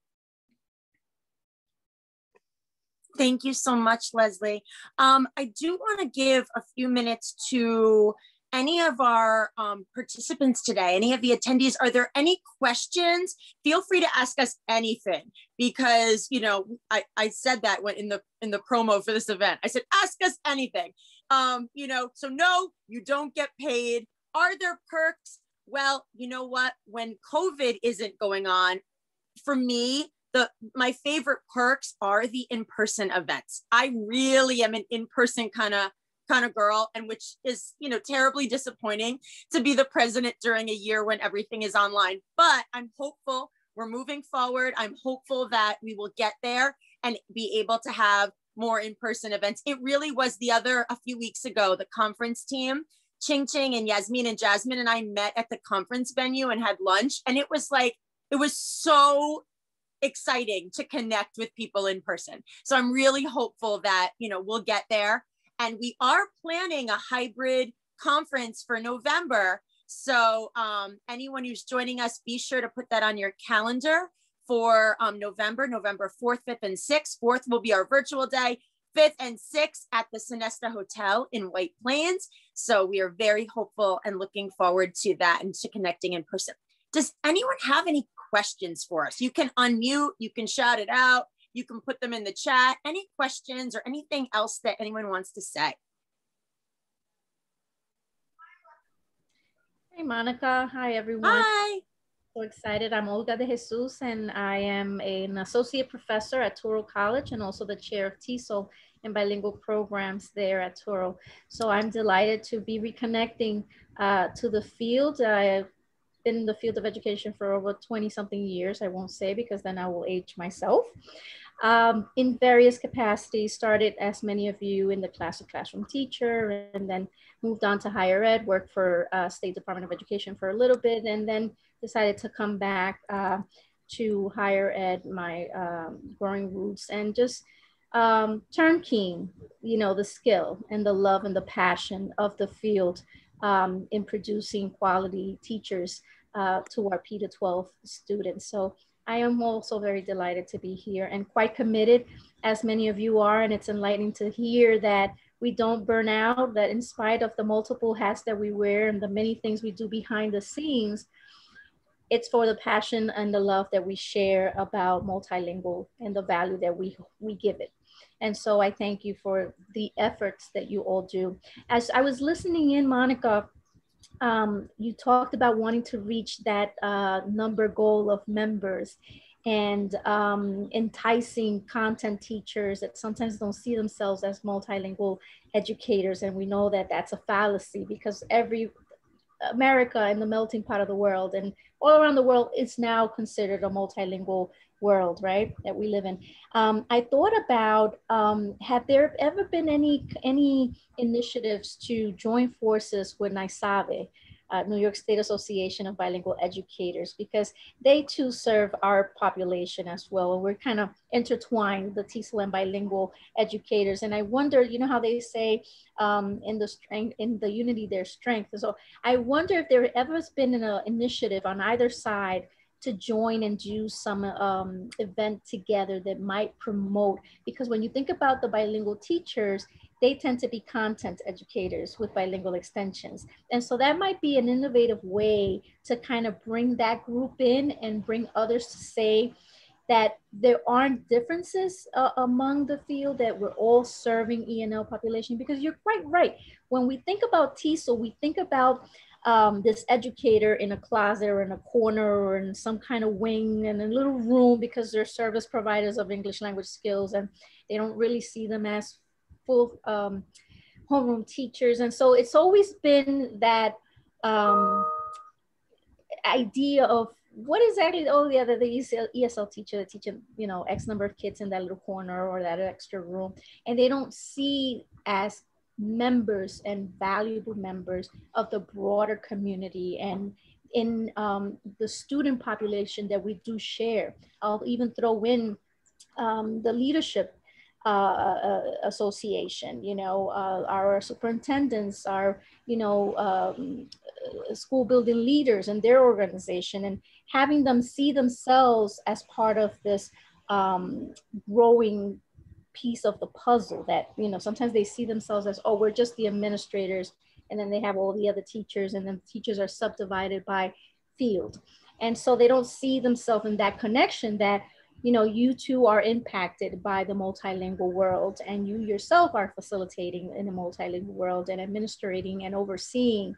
A: Thank you so much, Lesley. I do want to give a few minutes to any of our participants today, any of the attendees. Are there any questions? Feel free to ask us anything, because, you know, I said that when in the promo for this event. I said, ask us anything. You know, so no, you don't get paid. Are there perks? Well, you know what? When COVID isn't going on, for me, my favorite perks are the in-person events. I really am an in-person kind of girl, and which is, you know, terribly disappointing to be the president during a year when everything is online. But I'm hopeful we're moving forward. I'm hopeful that we will get there and be able to have more in-person events. It really was a few weeks ago, the conference team, Ching Ching and Yasmeen and Jasmin and I met at the conference venue and had lunch. And it was so exciting to connect with people in person. So I'm really hopeful that, you know, we'll get there. And we are planning a hybrid conference for November. So anyone who's joining us, be sure to put that on your calendar for November 4th, 5th, and 6th. 4th will be our virtual day. 5th and 6th at the Sonesta Hotel in White Plains. So we are very hopeful and looking forward to that and to connecting in person. Does anyone have any questions for us? You can unmute, you can shout it out, you can put them in the chat. Any questions or anything else that anyone wants to say?
J: Hey, Monica. Hi, everyone.
A: Hi.
J: So excited. I'm Olga De Jesus, and I am an associate professor at Touro College and also the chair of TESOL and bilingual programs there at Touro. So I'm delighted to be reconnecting to the field. I've been in the field of education for over 20-something years. I won't say because then I will age myself. In various capacities, started as many of you in the class of classroom teacher, and then moved on to higher ed, worked for State Department of Education for a little bit, and then decided to come back to higher ed, my growing roots, and just turnkeying, you know, the skill and the love and the passion of the field in producing quality teachers to our P to 12 students. So I am also very delighted to be here and quite committed, as many of you are, and it's enlightening to hear that we don't burn out, that in spite of the multiple hats that we wear and the many things we do behind the scenes, it's for the passion and the love that we share about multilingual and the value that we give it. And so I thank you for the efforts that you all do. As I was listening in, Monica, you talked about wanting to reach that number goal of members and enticing content teachers that sometimes don't see themselves as multilingual educators. And we know that that's a fallacy, because America and the melting pot of the world and all around the world is now considered a multilingual world, right, that we live in. I thought about, have there ever been any initiatives to join forces with NYSABE, New York State Association of Bilingual Educators, because they too serve our population as well. And we're kind of intertwined, the TESOL and bilingual educators. And I wonder, you know how they say in the unity, there's strength. So I wonder if there ever has been an initiative on either side to join and do some event together that might promote, because when you think about the bilingual teachers, they tend to be content educators with bilingual extensions. And so that might be an innovative way to kind of bring that group in and bring others to say that there aren't differences among the field, that we're all serving ENL population, because you're quite right. When we think about TESOL, we think about this educator in a closet or in a corner or in some kind of wing in a little room, because they're service providers of English language skills and they don't really see them as full homeroom teachers. And so it's always been that idea of what exactly, oh yeah, the ESL teacher teaching, you know, X number of kids in that little corner or that extra room, and they don't see as members and valuable members of the broader community and in the student population that we do share. I'll even throw in the leadership association, you know, our superintendents, our, you know, school building leaders and their organization, and having them see themselves as part of this growing piece of the puzzle, that, you know, sometimes they see themselves as, oh, we're just the administrators, and then they have all the other teachers, and then teachers are subdivided by field. And so they don't see themselves in that connection, that, you know, you too are impacted by the multilingual world, and you yourself are facilitating in a multilingual world and administrating and overseeing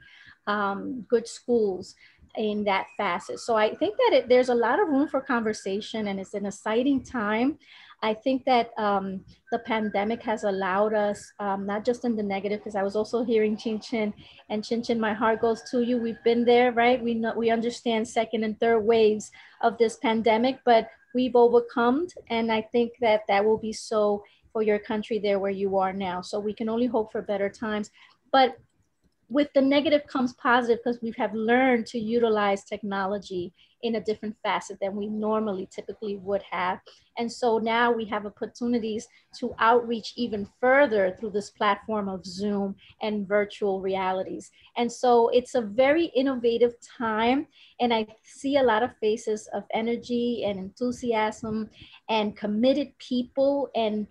J: good schools in that facet. So I think that there's a lot of room for conversation, and it's an exciting time. I think that the pandemic has allowed us, not just in the negative, because I was also hearing Ching Ching, and Ching Ching, my heart goes to you. We've been there, right? We understand second and third waves of this pandemic, but we've overcome. And I think that that will be so for your country there where you are now. So we can only hope for better times. But with the negative comes positive, because we have learned to utilize technology in a different facet than we normally typically would have. And so now we have opportunities to outreach even further through this platform of Zoom and virtual realities. And so it's a very innovative time. And I see a lot of faces of energy and enthusiasm and committed people. And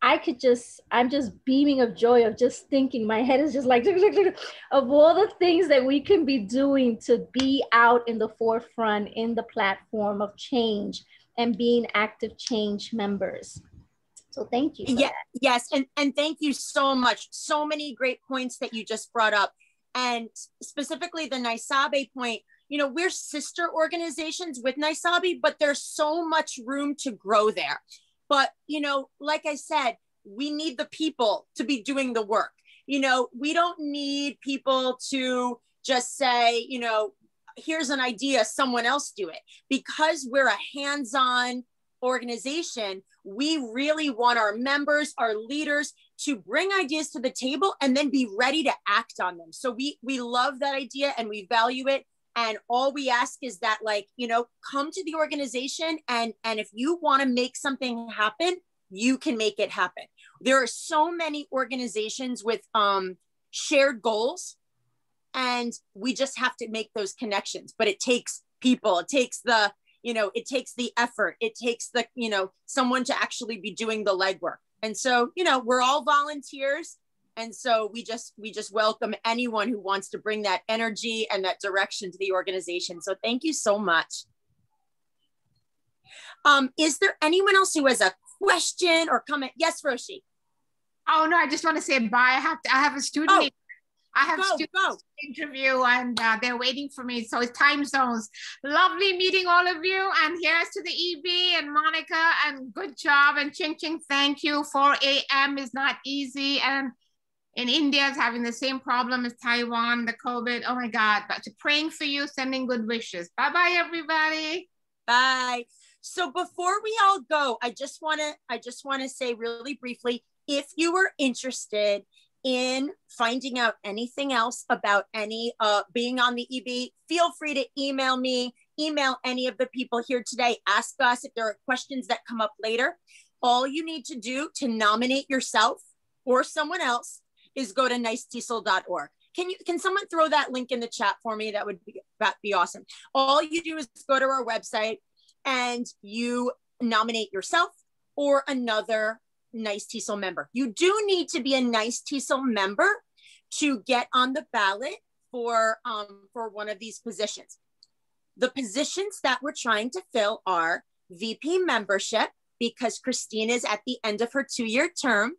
J: I'm just beaming of joy of just thinking. My head is just like, of all the things that we can be doing to be out in the forefront in the platform of change and being active change members. So thank you.
A: Yeah, yes, and thank you so much. So many great points that you just brought up. And specifically the NYSABE point, you know, we're sister organizations with NYSABE, but there's so much room to grow there. But, you know, like I said, we need the people to be doing the work. You know, we don't need people to just say, you know, here's an idea, someone else do it. Because we're a hands-on organization, we really want our members, our leaders to bring ideas to the table and then be ready to act on them. So we love that idea and we value it. And all we ask is that, like, you know, come to the organization and if you want to make something happen, you can make it happen. There are so many organizations with shared goals And we just have to make those connections, but it takes people, it takes the, you know, it takes the effort, it takes the, you know, someone to actually be doing the legwork. And so, you know, we're all volunteers. And so we just welcome anyone who wants to bring that energy and that direction to the organization. So thank you so much. Is there anyone else who has a question or comment? Yes, Roshi.
H: Oh no, I just want to say bye. I have a student.
A: Oh,
H: I have students interview and they're waiting for me. So it's time zones. Lovely meeting all of you. And here's to the EB and Monica, and good job. And Ching Ching, thank you. 4 a.m. is not easy. And in India is having the same problem as Taiwan, the COVID. Oh my God, but praying for you, sending good wishes. Bye-bye, everybody.
A: Bye. So before we all go, I just want to say really briefly, if you were interested in finding out anything else about any being on the EB, feel free to email me, email any of the people here today. Ask us if there are questions that come up later. All you need to do to nominate yourself or someone else is go to nicetesol.org. Can someone throw that link in the chat for me? That'd be awesome. All you do is go to our website and you nominate yourself or another NYS TESOL member. You do need to be a NYS TESOL member to get on the ballot for one of these positions. The positions that we're trying to fill are VP membership, because Christine is at the end of her 2-year term,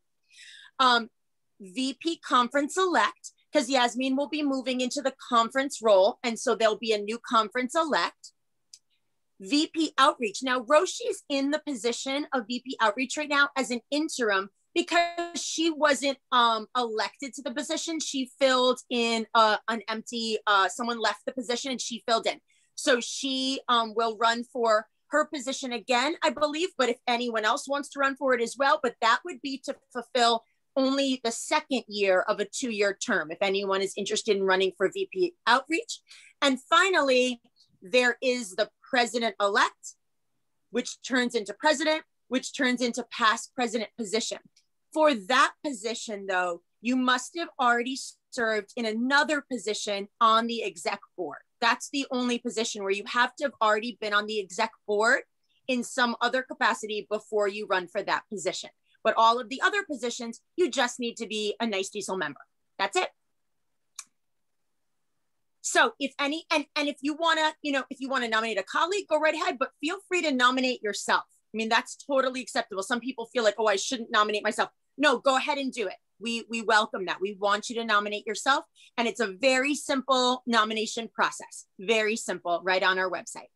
A: VP conference elect, because Yasmeen will be moving into the conference role, and so there'll be a new conference elect. VP outreach. Now, Roshi's in the position of VP outreach right now as an interim because she wasn't elected to the position. She filled in an empty, someone left the position and she filled in. So she will run for her position again, I believe, but if anyone else wants to run for it as well, but that would be to fulfill only the 2nd year of a 2-year term, if anyone is interested in running for VP outreach. And finally, there is the president-elect, which turns into president, which turns into past president position. For that position, though, you must have already served in another position on the exec board. That's the only position where you have to have already been on the exec board in some other capacity before you run for that position. But all of the other positions, you just need to be a NYS TESOL member. That's it. So if any, and if you want to, you know, if you want to nominate a colleague, go right ahead, but feel free to nominate yourself. I mean, that's totally acceptable. Some people feel like, oh, I shouldn't nominate myself. No, go ahead and do it. We welcome that. We want you to nominate yourself. And it's a very simple nomination process. Very simple, right on our website.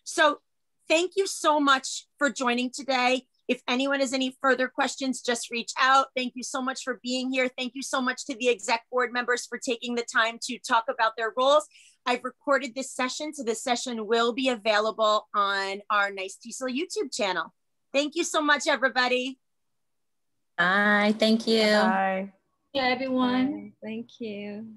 A: So thank you so much for joining today. If anyone has any further questions, just reach out. Thank you so much for being here. Thank you so much to the exec board members for taking the time to talk about their roles. I've recorded this session, so this session will be available on our NYS TESOL YouTube channel. Thank you so much, everybody.
F: Bye. Thank you.
G: Bye.
B: Yeah, everyone.
J: Bye. Thank you.